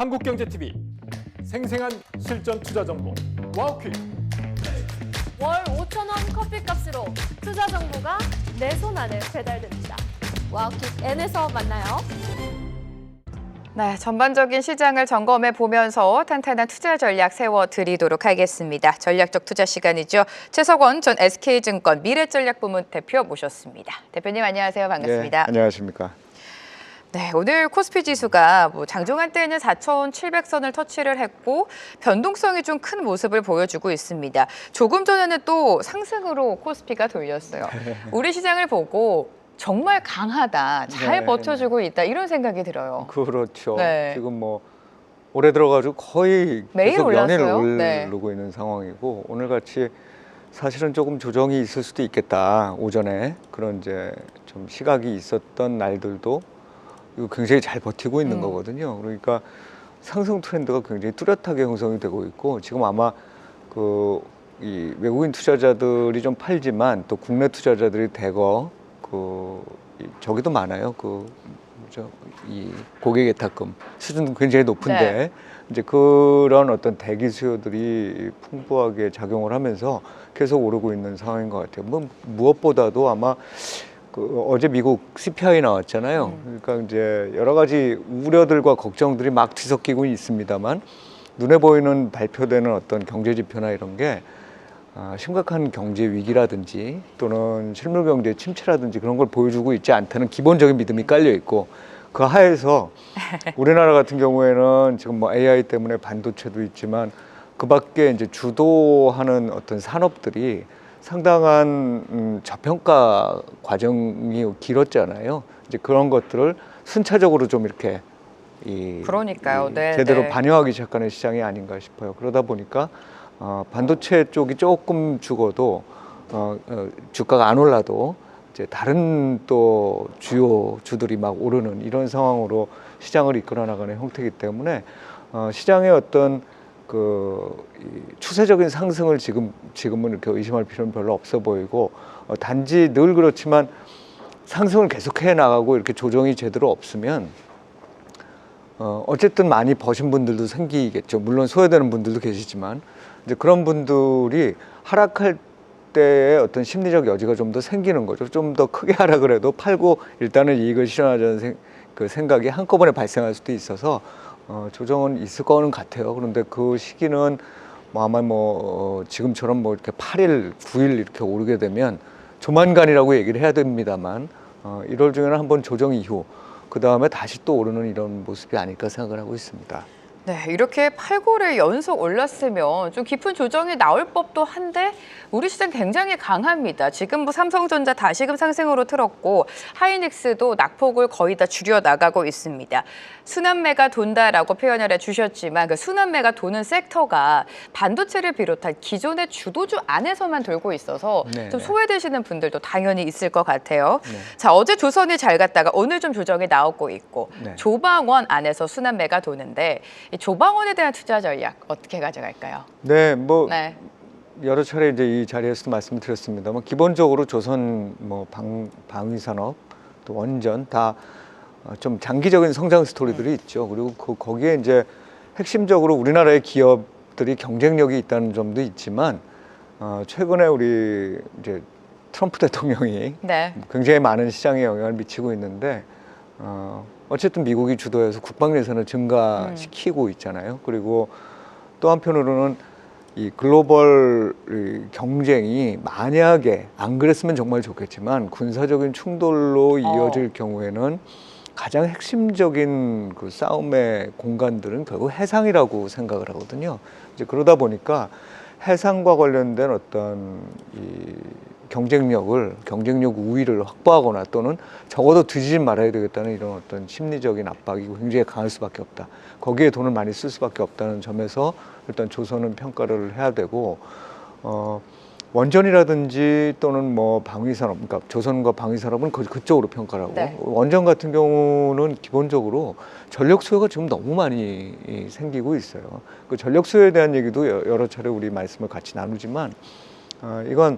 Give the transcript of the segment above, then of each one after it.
한국경제TV 생생한 실전 투자 정보 와우퀵. 월 5,000원 커피값으로 투자 정보가 내 손 안에 배달됩니다. 와우킥 N에서 만나요. 네, 전반적인 시장을 점검해 보면서 탄탄한 투자 전략 세워드리도록 하겠습니다. 전략적 투자 시간이죠. 최석원 전 SK증권 미래전략부문 대표 모셨습니다. 대표님 안녕하세요. 반갑습니다. 네, 안녕하십니까. 네, 오늘 코스피 지수가 장중한 때에는 4,700선을 터치를 했고 변동성이 좀 큰 모습을 보여주고 있습니다. 조금 전에는 또 상승으로 코스피가 돌렸어요. 우리 시장을 보고 정말 강하다, 잘 네, 버텨주고 있다 이런 생각이 들어요. 그렇죠. 네. 지금 뭐 올해 들어가지고 거의 매일 계속 연일 올랐어요. 오르고 네. 있는 상황이고 오늘같이 사실은 조금 조정이 있을 수도 있겠다. 오전에 그런 이제 좀 시각이 있었던 날들도 이거 굉장히 잘 버티고 있는 거거든요. 그러니까 상승 트렌드가 굉장히 뚜렷하게 형성이 되고 있고 지금 아마 이 외국인 투자자들이 좀 팔지만 또 국내 투자자들이 대거 저기도 많아요. 이 고객 예탁금 수준도 굉장히 높은데 네. 이제 그런 어떤 대기 수요들이 풍부하게 작용을 하면서 계속 오르고 있는 상황인 것 같아요. 뭐 무엇보다도 아마 어제 미국 CPI 나왔잖아요. 그러니까 이제 여러 가지 우려들과 걱정들이 막 뒤섞이고 있습니다만 눈에 보이는 발표되는 어떤 경제 지표나 이런 게 심각한 경제 위기라든지 또는 실물 경제 침체라든지 그런 걸 보여주고 있지 않다는 기본적인 믿음이 깔려 있고 그 하에서 우리나라 같은 경우에는 지금 뭐 AI 때문에 반도체도 있지만 그 밖에 이제 주도하는 어떤 산업들이 상당한 저평가 과정이 길었잖아요. 이제 그런 것들을 순차적으로 좀 이렇게 그러니까요. 네, 제대로 네. 반영하기 시작하는 시장이 아닌가 싶어요. 그러다 보니까 반도체 쪽이 조금 죽어도 주가가 안 올라도 이제 다른 또 주요 주들이 막 오르는 이런 상황으로 시장을 이끌어 나가는 형태이기 때문에 시장의 어떤 추세적인 상승을 지금은 이렇게 의심할 필요는 별로 없어 보이고 단지 늘 그렇지만 상승을 계속해 나가고 이렇게 조정이 제대로 없으면 어쨌든 많이 버신 분들도 생기겠죠. 물론 소외되는 분들도 계시지만 이제 그런 분들이 하락할 때의 어떤 심리적 여지가 좀 더 생기는 거죠. 좀 더 크게 하락을 해도 팔고 일단은 이익을 실현하자는 생각이 한꺼번에 발생할 수도 있어서 조정은 있을 거는 같아요. 그런데 그 시기는 아마 지금처럼 이렇게 8일, 9일 이렇게 오르게 되면 조만간이라고 얘기를 해야 됩니다만 1월 중에는 한번 조정 이후 그 다음에 다시 또 오르는 이런 모습이 아닐까 생각을 하고 있습니다. 네, 이렇게 8골을 연속 올랐으면 좀 깊은 조정이 나올 법도 한데 우리 시장 굉장히 강합니다. 지금 삼성전자 다시금 상승으로 틀었고 하이닉스도 낙폭을 거의 다 줄여 나가고 있습니다. 순환매가 돈다라고 표현을 해주셨지만 그 순환매가 도는 섹터가 반도체를 비롯한 기존의 주도주 안에서만 돌고 있어서 네. 좀 소외되시는 분들도 당연히 있을 것 같아요. 네. 자, 어제 조선이 잘 갔다가 오늘 좀 조정이 나오고 있고 네. 조방원 안에서 순환매가 도는데 이 조방원에 대한 투자 전략 어떻게 가져갈까요? 네, 네. 여러 차례 이제 이 자리에서도 말씀드렸습니다만 기본적으로 조선 방위산업 또 원전 다 좀 장기적인 성장 스토리들이 있죠. 그리고 거기에 이제 핵심적으로 우리나라의 기업들이 경쟁력이 있다는 점도 있지만 최근에 우리 이제 트럼프 대통령이 네. 굉장히 많은 시장에 영향을 미치고 있는데 어쨌든 미국이 주도해서 국방 예산을 증가시키고 있잖아요. 그리고 또 한편으로는 이 글로벌 경쟁이 만약에 안 그랬으면 정말 좋겠지만 군사적인 충돌로 이어질 경우에는 가장 핵심적인 그 싸움의 공간들은 결국 해상이라고 생각을 하거든요. 이제 그러다 보니까 해상과 관련된 어떤 이 경쟁력 우위를 확보하거나 또는 적어도 뒤지지 말아야 되겠다는 이런 어떤 심리적인 압박이 굉장히 강할 수밖에 없다. 거기에 돈을 많이 쓸 수밖에 없다는 점에서 일단 조선은 평가를 해야 되고 원전이라든지 또는 방위산업, 그러니까 조선과 방위산업은 그쪽으로 평가를 하고 네. 원전 같은 경우는 기본적으로 전력 수요가 지금 너무 많이 생기고 있어요. 그 전력 수요에 대한 얘기도 여러 차례 우리 말씀을 같이 나누지만 이건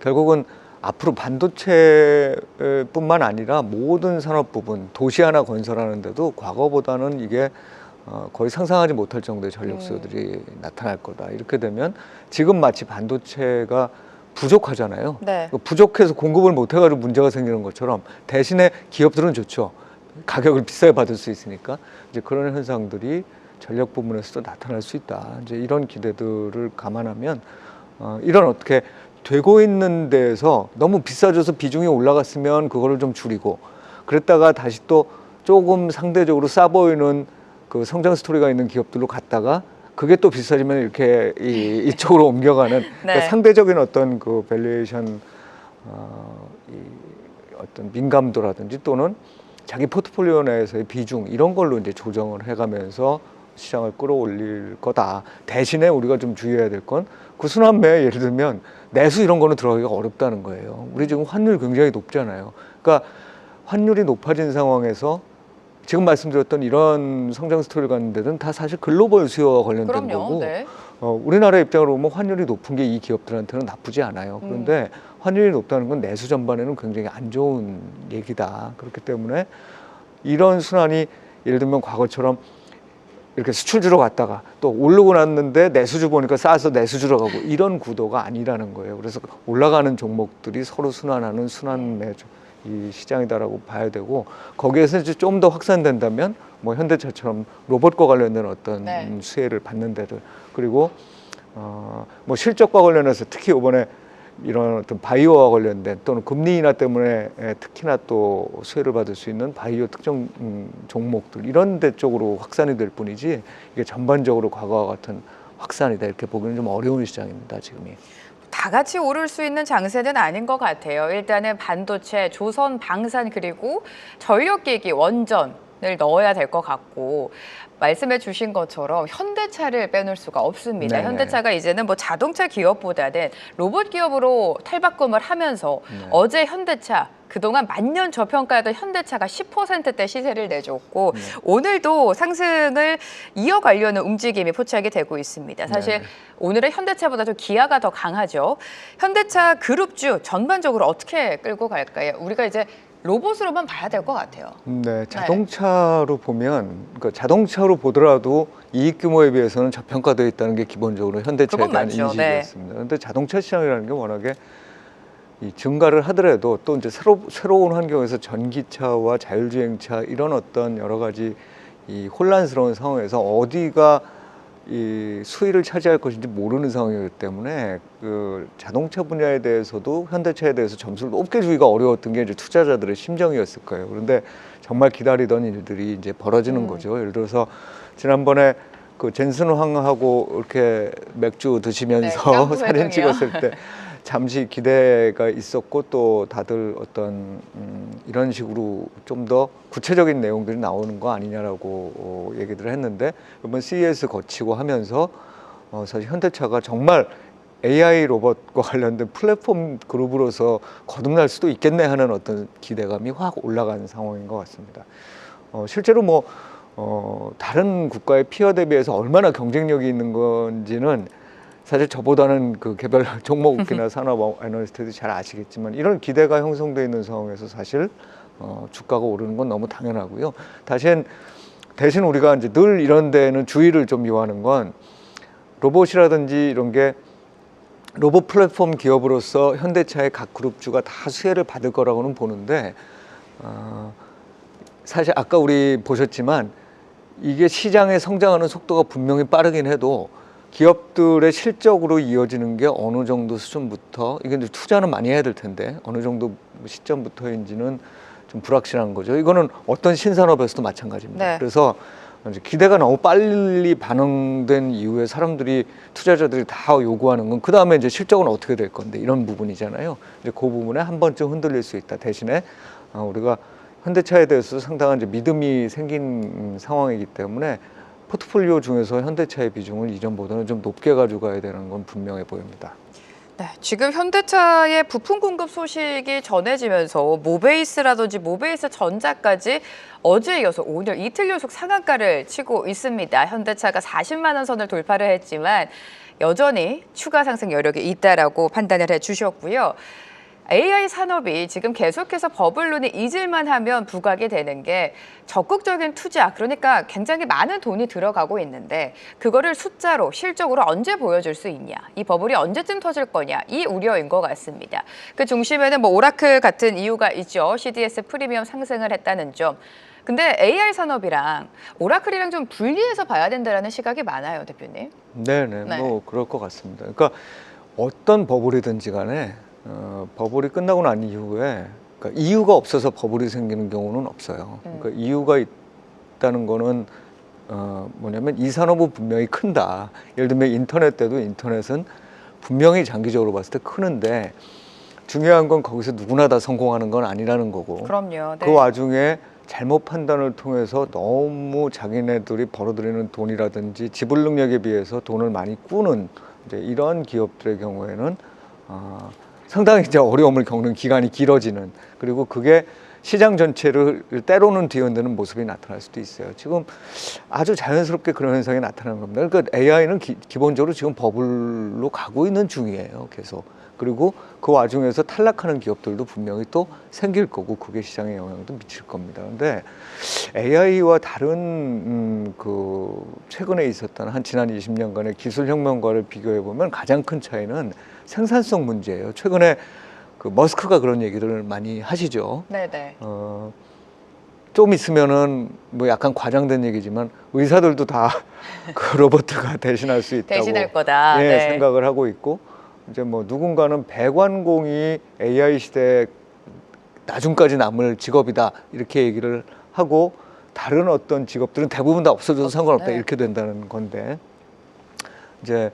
결국은 앞으로 반도체뿐만 아니라 모든 산업 부분, 도시 하나 건설하는데도 과거보다는 이게 거의 상상하지 못할 정도의 전력 수요들이 나타날 거다. 이렇게 되면 지금 마치 반도체가 부족하잖아요. 네. 부족해서 공급을 못 해가지고 문제가 생기는 것처럼 대신에 기업들은 좋죠. 가격을 비싸게 받을 수 있으니까 이제 그런 현상들이 전력 부문에서도 나타날 수 있다. 이제 이런 기대들을 감안하면 이런 어떻게 되고 있는 데에서 너무 비싸져서 비중이 올라갔으면 그거를 좀 줄이고 그랬다가 다시 또 조금 상대적으로 싸 보이는 그 성장 스토리가 있는 기업들로 갔다가 그게 또 비싸지면 이렇게 이쪽으로 옮겨가는 그러니까 상대적인 어떤 그 밸류에이션 어떤 민감도라든지 또는 자기 포트폴리오 내에서의 비중 이런 걸로 이제 조정을 해가면서 시장을 끌어올릴 거다. 대신에 우리가 좀 주의해야 될 건 그 순환매에 예를 들면 내수 이런 거는 들어가기가 어렵다는 거예요. 우리 지금 환율 굉장히 높잖아요. 그러니까 환율이 높아진 상황에서 지금 말씀드렸던 이런 성장 스토리를 갖는 데는 다 사실 글로벌 수요와 관련된 그럼요. 거고 네. 우리나라 입장으로 보면 환율이 높은 게 이 기업들한테는 나쁘지 않아요. 그런데 환율이 높다는 건 내수 전반에는 굉장히 안 좋은 얘기다. 그렇기 때문에 이런 순환이 예를 들면 과거처럼 이렇게 수출주로 갔다가 또 오르고 났는데 내수주 보니까 싸서 내수주로 가고 이런 구도가 아니라는 거예요. 그래서 올라가는 종목들이 서로 순환하는 순환매 이 시장이다라고 봐야 되고 거기에서 이제 좀 더 확산된다면 뭐 현대차처럼 로봇과 관련된 어떤 수혜를 받는 데들 그리고 뭐 실적과 관련해서 특히 이번에 이런 어떤 바이오와 관련된 또는 금리 인하 때문에 특히나 또 수혜를 받을 수 있는 바이오 특정 종목들 이런 데 쪽으로 확산이 될 뿐이지 이게 전반적으로 과거와 같은 확산이다 이렇게 보기는 좀 어려운 시장입니다 지금이. 다 같이 오를 수 있는 장세는 아닌 것 같아요. 일단은 반도체, 조선, 방산 그리고 전력기기, 원전을 넣어야 될 것 같고 말씀해 주신 것처럼 현대차를 빼놓을 수가 없습니다. 네네. 현대차가 이제는 뭐 자동차 기업보다는 로봇 기업으로 탈바꿈을 하면서 어제 현대차 그동안 만년 저평가였던 현대차가 10%대 시세를 내줬고 오늘도 상승을 이어가려는 움직임이 포착이 되고 있습니다. 사실 오늘은 현대차보다 좀 기아가 더 강하죠. 현대차 그룹주 전반적으로 어떻게 끌고 갈까요? 우리가 이제 로봇으로만 봐야 될 것 같아요. 네, 자동차로 보면 그러니까 자동차로 보더라도 이익 규모에 비해서는 저평가되어 있다는 게 기본적으로 현대차에 대한 인식이었습니다. 그런데 자동차 시장이라는 게 워낙에 이 증가를 하더라도 또 이제 새로운 환경에서 전기차와 자율주행차 이런 어떤 여러 가지 이 혼란스러운 상황에서 어디가 이 수위를 차지할 것인지 모르는 상황이기 때문에 그 자동차 분야에 대해서도 현대차에 대해서 점수를 높게 주기가 어려웠던 게 이제 투자자들의 심정이었을 거예요. 그런데 정말 기다리던 일들이 이제 벌어지는 거죠. 예를 들어서 지난번에 그 젠슨 황하고 이렇게 맥주 드시면서 사진 찍었을 때 잠시 기대가 있었고 또 다들 어떤 이런 식으로 좀 더 구체적인 내용들이 나오는 거 아니냐라고 얘기들을 했는데 이번 CES 거치고 하면서 사실 현대차가 정말 AI 로봇과 관련된 플랫폼 그룹으로서 거듭날 수도 있겠네 하는 어떤 기대감이 확 올라가는 상황인 것 같습니다. 실제로 뭐 다른 국가의 피어 대비해서 얼마나 경쟁력이 있는 건지는 사실 저보다는 그 개별 종목이나 산업 애널리스트들이 잘 아시겠지만 이런 기대가 형성되어 있는 상황에서 사실 주가가 오르는 건 너무 당연하고요. 대신 우리가 이제 늘 이런 데는 주의를 좀 요하는 건 로봇이라든지 이런 게 로봇 플랫폼 기업으로서 현대차의 각 그룹주가 다 수혜를 받을 거라고는 보는데 사실 아까 우리 보셨지만 이게 시장의 성장하는 속도가 분명히 빠르긴 해도 기업들의 실적으로 이어지는 게 어느 정도 수준부터 이게 이제 투자는 많이 해야 될 텐데 어느 정도 시점부터인지는 좀 불확실한 거죠. 이거는 어떤 신산업에서도 마찬가지입니다. 그래서 이제 기대가 너무 빨리 반영된 이후에 사람들이 투자자들이 다 요구하는 건 그 다음에 이제 실적은 어떻게 될 건데 이런 부분이잖아요. 이제 그 부분에 한 번쯤 흔들릴 수 있다. 대신에 우리가 현대차에 대해서 상당한 이제 믿음이 생긴 상황이기 때문에 포트폴리오 중에서 현대차의 비중을 이전보다는 좀 높게 가져가야 되는 건 분명해 보입니다. 네, 지금 현대차의 부품 공급 소식이 전해지면서 모베이스라든지 모베이스 전자까지 어제에 이어서 오늘 이틀 연속 상한가를 치고 있습니다. 현대차가 40만 원 선을 돌파를 했지만 여전히 추가 상승 여력이 있다라고 판단을 해주셨고요. AI 산업이 지금 계속해서 버블론이 잊을만 하면 부각이 되는 게 적극적인 투자, 그러니까 굉장히 많은 돈이 들어가고 있는데 그거를 숫자로 실적으로 언제 보여줄 수 있냐, 이 버블이 언제쯤 터질 거냐, 이 우려인 것 같습니다. 그 중심에는 뭐 오라클 같은 이유가 있죠. CDS 프리미엄 상승을 했다는 점. 근데 AI 산업이랑 오라클이랑 좀 분리해서 봐야 된다는 시각이 많아요, 대표님. 네네, 네. 뭐 그럴 것 같습니다. 그러니까 어떤 버블이든지 간에 버블이 끝나고 난 이후에 그러니까 이유가 없어서 버블이 생기는 경우는 없어요. 그러니까 이유가 있다는 거는 뭐냐면 이 산업은 분명히 큰다. 예를 들면 인터넷 때도 인터넷은 분명히 장기적으로 봤을 때 크는데 중요한 건 거기서 누구나 다 성공하는 건 아니라는 거고. 그럼요. 네. 그 와중에 잘못 판단을 통해서 너무 자기네들이 벌어들이는 돈이라든지 지불 능력에 비해서 돈을 많이 꾸는 이제 이런 기업들의 경우에는 상당히 이제 어려움을 겪는 기간이 길어지는, 그리고 그게 시장 전체를 때로는 뒤흔드는 모습이 나타날 수도 있어요. 지금 아주 자연스럽게 그런 현상이 나타나는 겁니다. 그러니까 AI는 기본적으로 지금 버블로 가고 있는 중이에요, 계속. 그리고 그 와중에서 탈락하는 기업들도 분명히 또 생길 거고 그게 시장에 영향도 미칠 겁니다. 근데 AI와 다른 그 최근에 있었던 한 지난 20년간의 기술 혁명과를 비교해 보면 가장 큰 차이는 생산성 문제예요. 최근에 그 머스크가 그런 얘기를 많이 하시죠. 네네. 좀 있으면은 뭐 약간 과장된 얘기지만 의사들도 다 그 로봇가 대신할 수 있다고 대신할 거다. 예, 네. 생각을 하고 있고, 이제 뭐 누군가는 배관공이 AI 시대에 나중까지 남을 직업이다 이렇게 얘기를 하고, 다른 어떤 직업들은 대부분 다 없어져도 상관없다 네. 이렇게 된다는 건데, 이제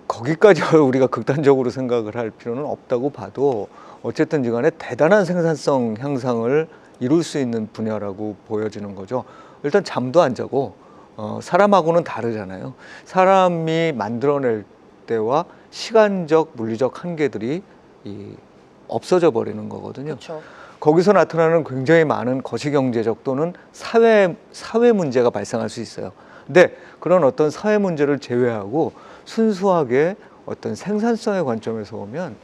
거기까지 우리가 극단적으로 생각을 할 필요는 없다고 봐도 어쨌든 간에 대단한 생산성 향상을 이룰 수 있는 분야라고 보여지는 거죠. 일단 잠도 안 자고 사람하고는 다르잖아요. 사람이 만들어낼 때와 시간적, 물리적 한계들이 없어져 버리는 거거든요. 그렇죠. 거기서 나타나는 굉장히 많은 거시경제적 또는 사회 문제가 발생할 수 있어요. 근데 그런 어떤 사회 문제를 제외하고 순수하게 어떤 생산성의 관점에서 보면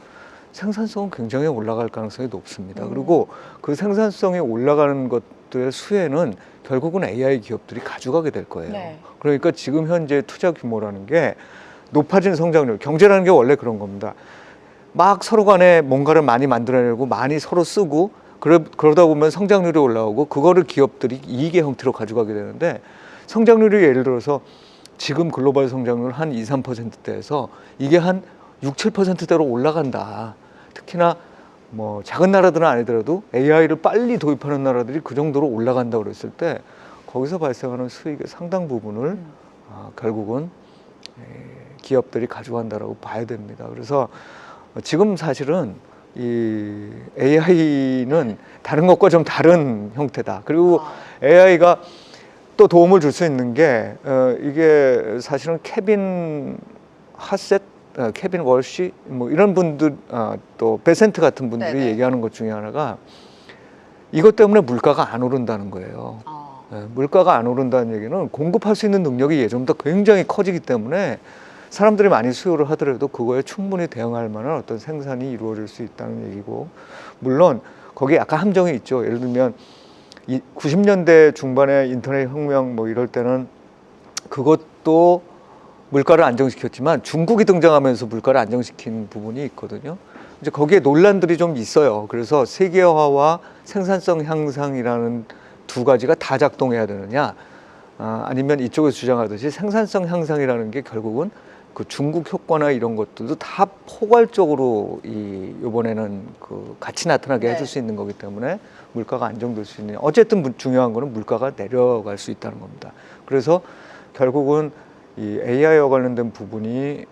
생산성은 굉장히 올라갈 가능성이 높습니다. 그리고 그 생산성이 올라가는 것들의 수혜는 결국은 AI 기업들이 가져가게 될 거예요. 네. 그러니까 지금 현재 투자 규모라는 게 높아진 성장률, 경제라는 게 원래 그런 겁니다. 막 서로 간에 뭔가를 많이 만들어내고 많이 서로 쓰고 그러다 보면 성장률이 올라오고 그거를 기업들이 이익의 형태로 가져가게 되는데, 성장률이 예를 들어서 지금 글로벌 성장률 한 2, 3%대에서 이게 한 6, 7%대로 올라간다. 특히나 뭐 작은 나라들은 아니더라도 AI를 빨리 도입하는 나라들이 그 정도로 올라간다고 그랬을 때 거기서 발생하는 수익의 상당 부분을 결국은 기업들이 가져간다라고 봐야 됩니다. 그래서 지금 사실은 이 AI는 다른 것과 좀 다른 형태다. 그리고 AI가 또 도움을 줄 수 있는 게 이게 사실은 케빈 하셋, 케빈 월시 뭐 이런 분들, 또 베센트 같은 분들이 네네. 얘기하는 것 중에 하나가 이것 때문에 물가가 안 오른다는 거예요. 물가가 안 오른다는 얘기는 공급할 수 있는 능력이 예전보다 굉장히 커지기 때문에 사람들이 많이 수요를 하더라도 그거에 충분히 대응할 만한 어떤 생산이 이루어질 수 있다는 얘기고, 물론 거기에 약간 함정이 있죠. 예를 들면 90년대 중반에 인터넷 혁명 뭐 이럴 때는 그것도 물가를 안정시켰지만 중국이 등장하면서 물가를 안정시킨 부분이 있거든요. 이제 거기에 논란들이 좀 있어요. 그래서 세계화와 생산성 향상이라는 두 가지가 다 작동해야 되느냐, 아니면 이쪽에서 주장하듯이 생산성 향상이라는 게 결국은 그 중국 효과나 이런 것들도 다 포괄적으로 이번에는 그 같이 나타나게 네. 해줄 수 있는 거기 때문에 물가가 안정될 수 있는, 어쨌든 중요한 거는 물가가 내려갈 수 있다는 겁니다. 그래서 결국은 이 AI와 관련된 부분이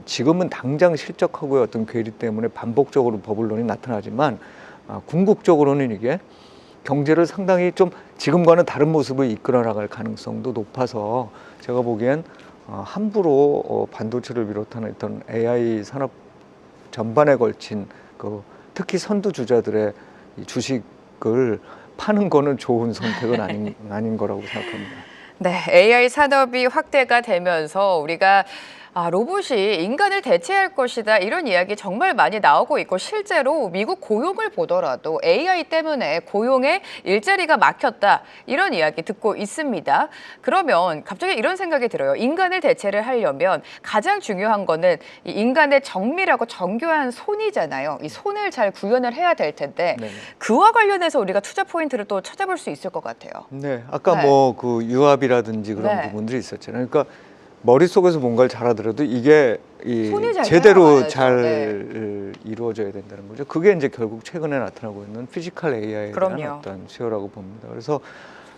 지금은 당장 실적하고의 어떤 괴리 때문에 반복적으로 버블론이 나타나지만 궁극적으로는 이게 경제를 상당히 좀 지금과는 다른 모습을 이끌어 나갈 가능성도 높아서 제가 보기엔 함부로 반도체를 비롯한 어떤 AI 산업 전반에 걸친 그 특히 선두주자들의 이 주식을 파는 거는 좋은 선택은 아닌 거라고 생각합니다. 네, AI 산업이 확대가 되면서 우리가 로봇이 인간을 대체할 것이다 이런 이야기 정말 많이 나오고 있고 실제로 미국 고용을 보더라도 AI 때문에 고용에 일자리가 막혔다 이런 이야기 듣고 있습니다. 그러면 갑자기 이런 생각이 들어요. 인간을 대체를 하려면 가장 중요한 거는 이 인간의 정밀하고 정교한 손이잖아요. 이 손을 잘 구현을 해야 될 텐데 네네. 그와 관련해서 우리가 투자 포인트를 또 찾아볼 수 있을 것 같아요. 네, 아까 네. 뭐 그 유압이라든지 그런 네. 부분들이 있었잖아요. 그러니까 머릿속에서 뭔가를 잘하더라도 이게 손이 잘 제대로 따라가야죠. 잘 네. 이루어져야 된다는 거죠. 그게 이제 결국 최근에 나타나고 있는 피지컬 AI에 그럼요. 대한 어떤 수요라고 봅니다. 그래서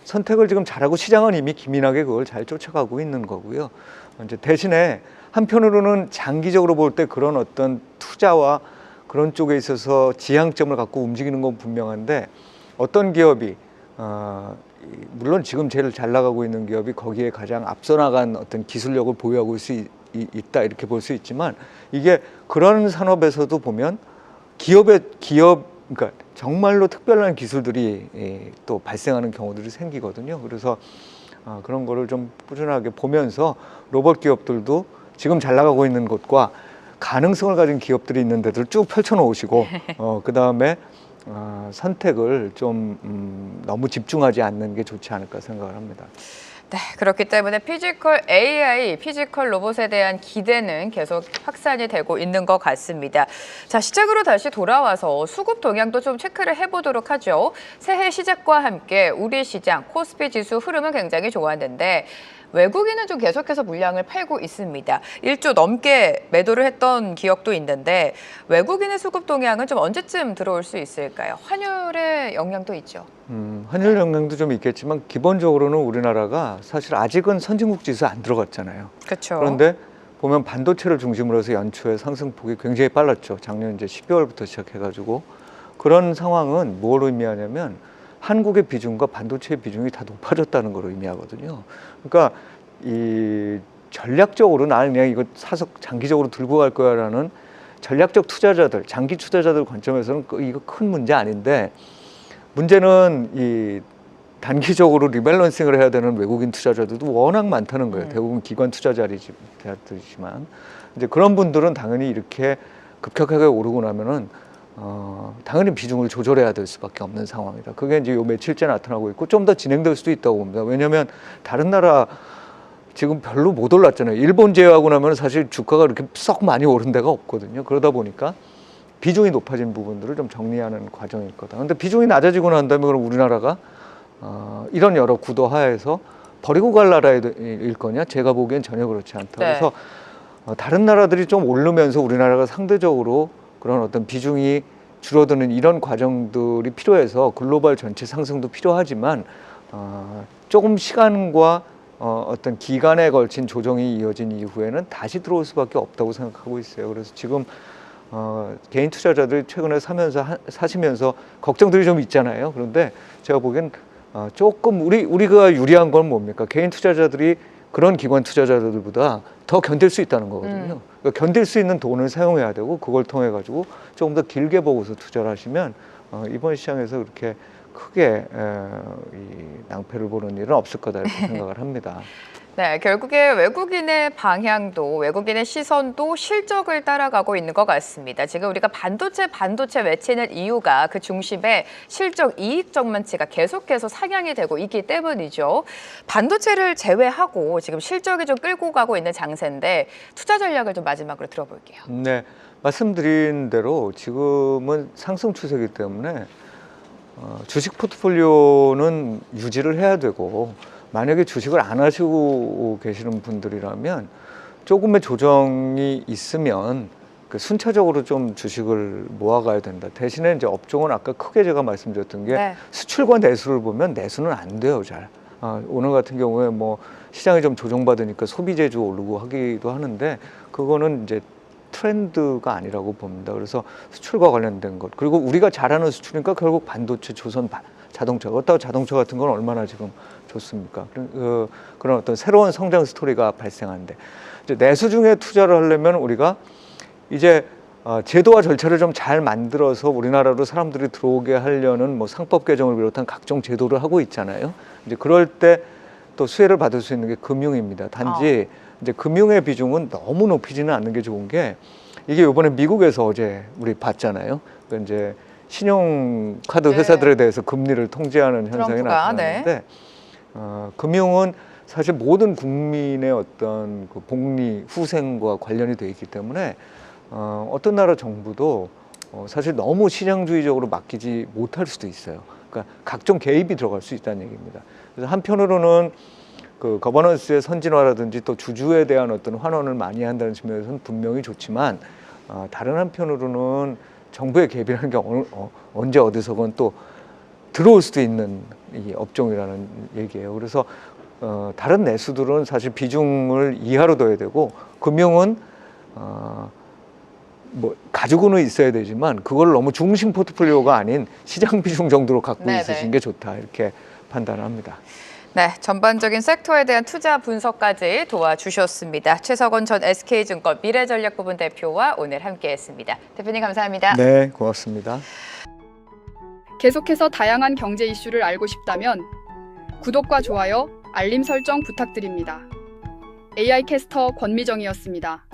선택을 지금 잘하고 시장은 이미 기민하게 그걸 잘 쫓아가고 있는 거고요. 이제 대신에 한편으로는 장기적으로 볼 때 그런 어떤 투자와 그런 쪽에 있어서 지향점을 갖고 움직이는 건 분명한데 어떤 기업이 물론 지금 제일 잘 나가고 있는 기업이 거기에 가장 앞서 나간 어떤 기술력을 보유하고 있다 이렇게 볼 수 있지만 이게 그런 산업에서도 보면 그러니까 정말로 특별한 기술들이 또 발생하는 경우들이 생기거든요. 그래서 그런 거를 좀 꾸준하게 보면서 로봇 기업들도 지금 잘 나가고 있는 곳과 가능성을 가진 기업들이 있는 데들 쭉 펼쳐놓으시고 그 다음에 선택을 좀 너무 집중하지 않는 게 좋지 않을까 생각을 합니다. 네, 그렇기 때문에 피지컬 AI, 피지컬 로봇에 대한 기대는 계속 확산이 되고 있는 것 같습니다. 자, 시작으로 다시 돌아와서 수급 동향도 좀 체크를 해보도록 하죠. 새해 시작과 함께 우리 시장 코스피 지수 흐름은 굉장히 좋았는데 외국인은 좀 계속해서 물량을 팔고 있습니다. 1조 넘게 매도를 했던 기억도 있는데 외국인의 수급 동향은 좀 언제쯤 들어올 수 있을까요? 환율의 영향도 있죠. 환율 영향도 좀 있겠지만 기본적으로는 우리나라가 사실 아직은 선진국 지수에 안 들어갔잖아요. 그렇죠. 그런데 보면 반도체를 중심으로 해서 연초에 상승폭이 굉장히 빨랐죠. 작년 이제 12월부터 시작해가지고 그런 상황은 뭘 의미하냐면 한국의 비중과 반도체의 비중이 다 높아졌다는 걸 의미하거든요. 그러니까 이 전략적으로 나는 그냥 이거 사서 장기적으로 들고 갈 거야라는 전략적 투자자들, 장기 투자자들 관점에서는 이거 큰 문제 아닌데 문제는 이 단기적으로 리밸런싱을 해야 되는 외국인 투자자들도 워낙 많다는 거예요. 대부분 기관 투자자들이지만 이제 그런 분들은 당연히 이렇게 급격하게 오르고 나면은 당연히 비중을 조절해야 될 수밖에 없는 상황이다. 그게 이제 요 며칠째 나타나고 있고 좀 더 진행될 수도 있다고 봅니다. 왜냐하면 다른 나라 지금 별로 못 올랐잖아요. 일본 제외하고 나면 사실 주가가 그렇게 썩 많이 오른 데가 없거든요. 그러다 보니까 비중이 높아진 부분들을 좀 정리하는 과정일 거다. 근데 비중이 낮아지고 난 다음에 그럼 우리나라가 이런 여러 구도 하에서 버리고 갈 나라일 거냐? 제가 보기엔 전혀 그렇지 않다. 네. 그래서 다른 나라들이 좀 오르면서 우리나라가 상대적으로 그런 어떤 비중이 줄어드는 이런 과정들이 필요해서 글로벌 전체 상승도 필요하지만 조금 시간과 어떤 기간에 걸친 조정이 이어진 이후에는 다시 들어올 수밖에 없다고 생각하고 있어요. 그래서 지금 개인 투자자들이 최근에 사시면서 걱정들이 좀 있잖아요. 그런데 제가 보기엔 조금 우리가 유리한 건 뭡니까? 개인 투자자들이 그런 기관 투자자들보다 더 견딜 수 있다는 거거든요. 그러니까 견딜 수 있는 돈을 사용해야 되고 그걸 통해 가지고 조금 더 길게 보고서 투자를 하시면 이번 시장에서 그렇게 크게 이 낭패를 보는 일은 없을 거다 이렇게 생각을 합니다. 네, 결국에 외국인의 방향도 외국인의 시선도 실적을 따라가고 있는 것 같습니다. 지금 우리가 반도체 외치는 이유가 그 중심에 실적 이익 전망치가 계속해서 상향이 되고 있기 때문이죠. 반도체를 제외하고 지금 실적이 좀 끌고 가고 있는 장세인데 투자 전략을 좀 마지막으로 들어볼게요. 네, 말씀드린 대로 지금은 상승 추세이기 때문에 주식 포트폴리오는 유지를 해야 되고 만약에 주식을 안 하시고 계시는 분들이라면 조금의 조정이 있으면 순차적으로 좀 주식을 모아가야 된다. 대신에 이제 업종은 아까 크게 제가 말씀드렸던 게 네. 수출과 내수를 보면 내수는 안 돼요, 잘. 오늘 같은 경우에 뭐 시장이 좀 조정받으니까 소비재주 오르고 하기도 하는데 그거는 이제 트렌드가 아니라고 봅니다. 그래서 수출과 관련된 것 그리고 우리가 잘하는 수출이니까 결국 반도체, 조선, 자동차 그렇다고 자동차 같은 건 얼마나 지금 좋습니까? 그런 어떤 새로운 성장 스토리가 발생하는데 이제 내수 중에 투자를 하려면 우리가 이제 제도와 절차를 좀 잘 만들어서 우리나라로 사람들이 들어오게 하려는 뭐 상법 개정을 비롯한 각종 제도를 하고 있잖아요. 이제 그럴 때 또 수혜를 받을 수 있는 게 금융입니다. 단지 이제 금융의 비중은 너무 높이지는 않는 게 좋은 게 이게 이번에 미국에서 어제 우리 봤잖아요. 그러니까 이제 신용카드 네. 회사들에 대해서 금리를 통제하는 현상이 트럼프가, 나타나는데 금융은 사실 모든 국민의 어떤 그 복리, 후생과 관련이 돼 있기 때문에 어떤 나라 정부도 사실 너무 시장주의적으로 맡기지 못할 수도 있어요. 그러니까 각종 개입이 들어갈 수 있다는 얘기입니다. 그래서 한편으로는 그 거버넌스의 선진화라든지 또 주주에 대한 어떤 환원을 많이 한다는 측면에서는 분명히 좋지만 다른 한편으로는 정부의 개입이라는 게 언제 어디서건 또 들어올 수도 있는 이 업종이라는 얘기예요. 그래서 다른 내수들은 사실 비중을 이하로 둬야 되고 금융은 뭐 가지고는 있어야 되지만 그걸 너무 중심 포트폴리오가 아닌 시장 비중 정도로 갖고 네네. 있으신 게 좋다 이렇게 판단합니다. 네, 전반적인 섹터에 대한 투자 분석까지 도와주셨습니다. 최석원 전 SK증권 미래전략부분 대표와 오늘 함께했습니다. 대표님 감사합니다. 네, 고맙습니다. 계속해서 다양한 경제 이슈를 알고 싶다면 구독과 좋아요, 알림 설정 부탁드립니다. AI 캐스터 권미정이었습니다.